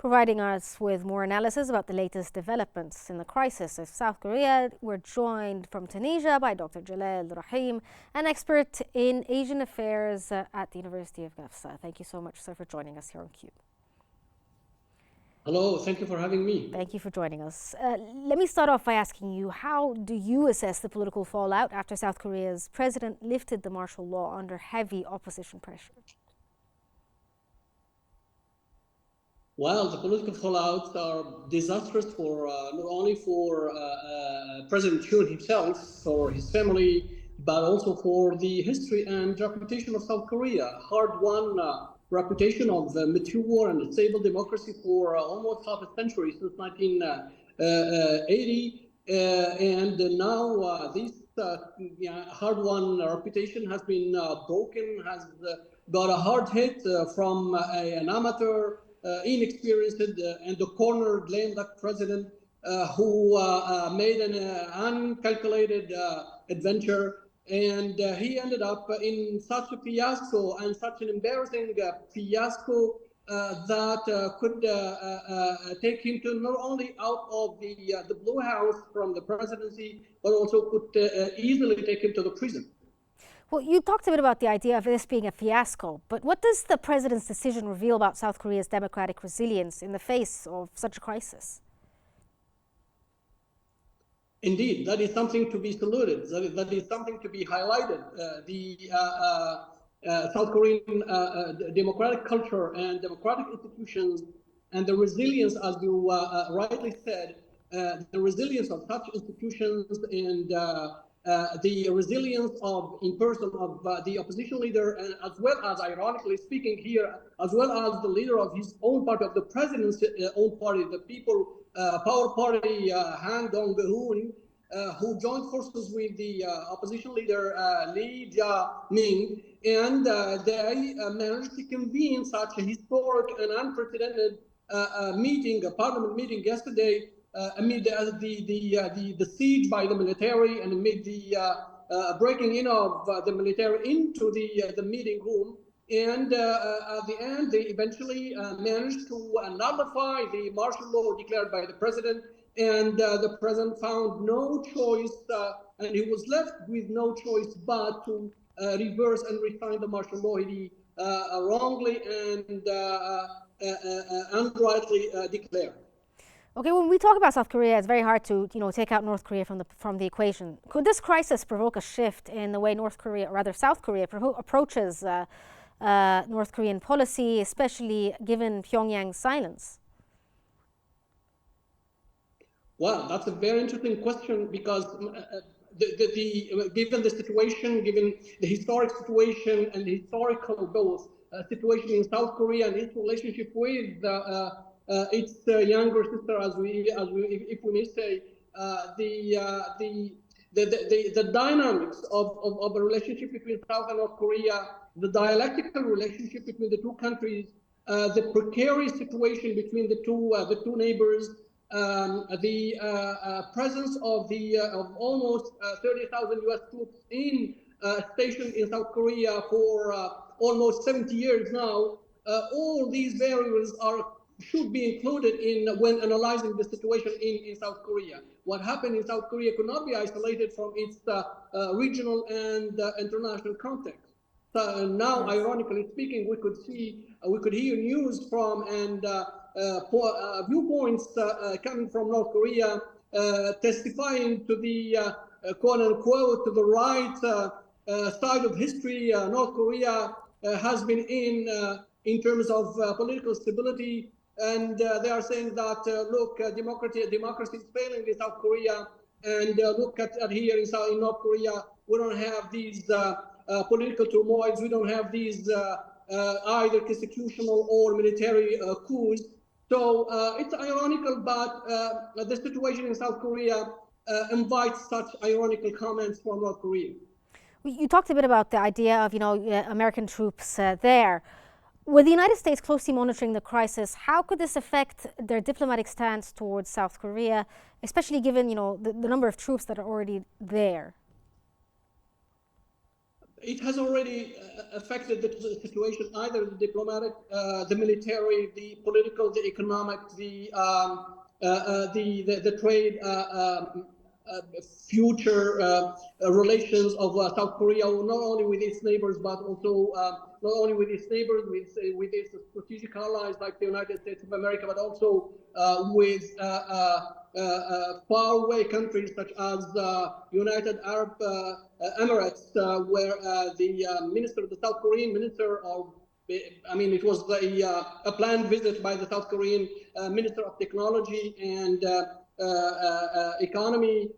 providing us with more analysis about the latest developments in the crisis of South Korea. We're joined from Tunisia by Dr. Jalal Rahim, an expert in Asian affairs at the University of Gafsa. Thank you so much, sir, for joining us here on Q. Hello, thank you for having me. Thank you for joining us. Let me start off by asking you, how do you assess the political fallout after South Korea's president lifted the martial law under heavy opposition pressure? Well, the political fallouts are disastrous for not only for President Yoon himself, for his family, but also for the history and reputation of South Korea. Hard-won reputation of mature and stable democracy for almost half a century, since 1980. And now this hard-won reputation has been broken, has got a hard hit from an amateur, inexperienced and a cornered lame duck president who made an uncalculated adventure, and he ended up in such a fiasco and such an embarrassing fiasco that could take him to not only out of the Blue House from the presidency, but also could easily take him to the prison. Well, you talked a bit about the idea of this being a fiasco, but what does the president's decision reveal about South Korea's democratic resilience in the face of such a crisis? Indeed, that is something to be saluted. That is something to be highlighted. The South Korean democratic culture and democratic institutions and the resilience, as you rightly said, the resilience of such institutions and the resilience of, in person, of the opposition leader, and as well as, ironically speaking here, as well as the leader of his own party, of the president's own party, the People Power Party, Han Dong-hoon, who joined forces with the opposition leader Lee Ja-ming, and they managed to convene such a historic and unprecedented meeting, a parliament meeting yesterday, amid the siege by the military and amid the breaking in of the military into the meeting room. And at the end, they eventually managed to nullify the martial law declared by the president. And the president found no choice, and he was left with no choice but to reverse and resign the martial law he wrongly and unrightly declared. Okay, when we talk about South Korea, it's very hard to take out North Korea from the equation. Could this crisis provoke a shift in the way North Korea, or rather South Korea, approaches North Korean policy, especially given Pyongyang's silence? Well, that's a very interesting question, because given the situation, given the historic situation and the historical both situation in South Korea and its relationship with its younger sister, if we may say, the dynamics of a relationship between South and North Korea, the dialectical relationship between the two countries, the precarious situation between the two neighbors, the presence of almost 30,000 U.S. troops stationed in South Korea for almost 70 years now. All these variables should be included when analyzing the situation in South Korea. What happened in South Korea could not be isolated from its regional and international context. So now, ironically speaking, we could hear news from and viewpoints coming from North Korea testifying to the quote unquote to the right side of history North Korea has been in terms of political stability. And they are saying that, look, democracy is failing in South Korea, and look at here in North Korea, we don't have these political turmoils, we don't have these either constitutional or military coups. So it's ironical, but the situation in South Korea invites such ironical comments from North Korea. You talked a bit about the idea of American troops there. With the United States closely monitoring the crisis, how could this affect their diplomatic stance towards South Korea, especially given the number of troops that are already there? it has already affected the situation, either the diplomatic, the military, the political, the economic, the trade, future relations of South Korea, not only with its neighbors, but also not only with its neighbors, with its strategic allies like the United States of America, but also with faraway countries such as United Arab Emirates, where the South Korean minister of, I mean, it was a planned visit by the South Korean Minister of Technology and Economy.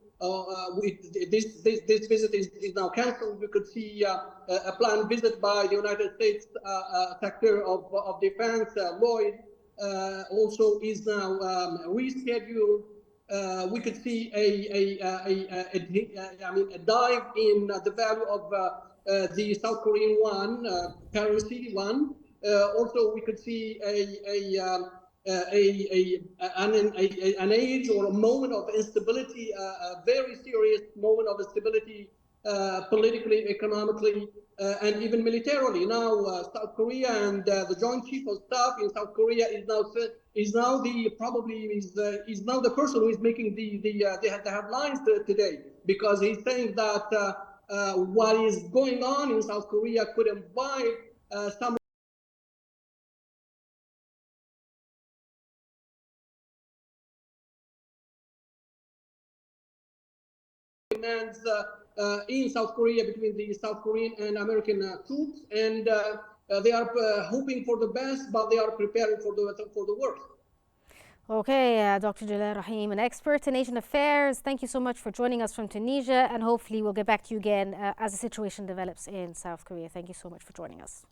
This visit is now cancelled. We could see a planned visit by the United States Secretary of Defense, Lloyd, also is now rescheduled. We could see a dive in the value of the South Korean won, currency won. Also, we could see an age or a moment of instability, a very serious moment of instability, politically, economically, and even militarily. Now, South Korea and the Joint Chief of Staff in South Korea is now the person who is making the headlines today, because he's saying that what is going on in South Korea could invite some demands in South Korea between the South Korean and American troops, and they are hoping for the best, but they are preparing for the worst. Okay, Dr. Jalal Rahim, an expert in Asian affairs. Thank you so much for joining us from Tunisia, and hopefully we'll get back to you again as the situation develops in South Korea. Thank you so much for joining us.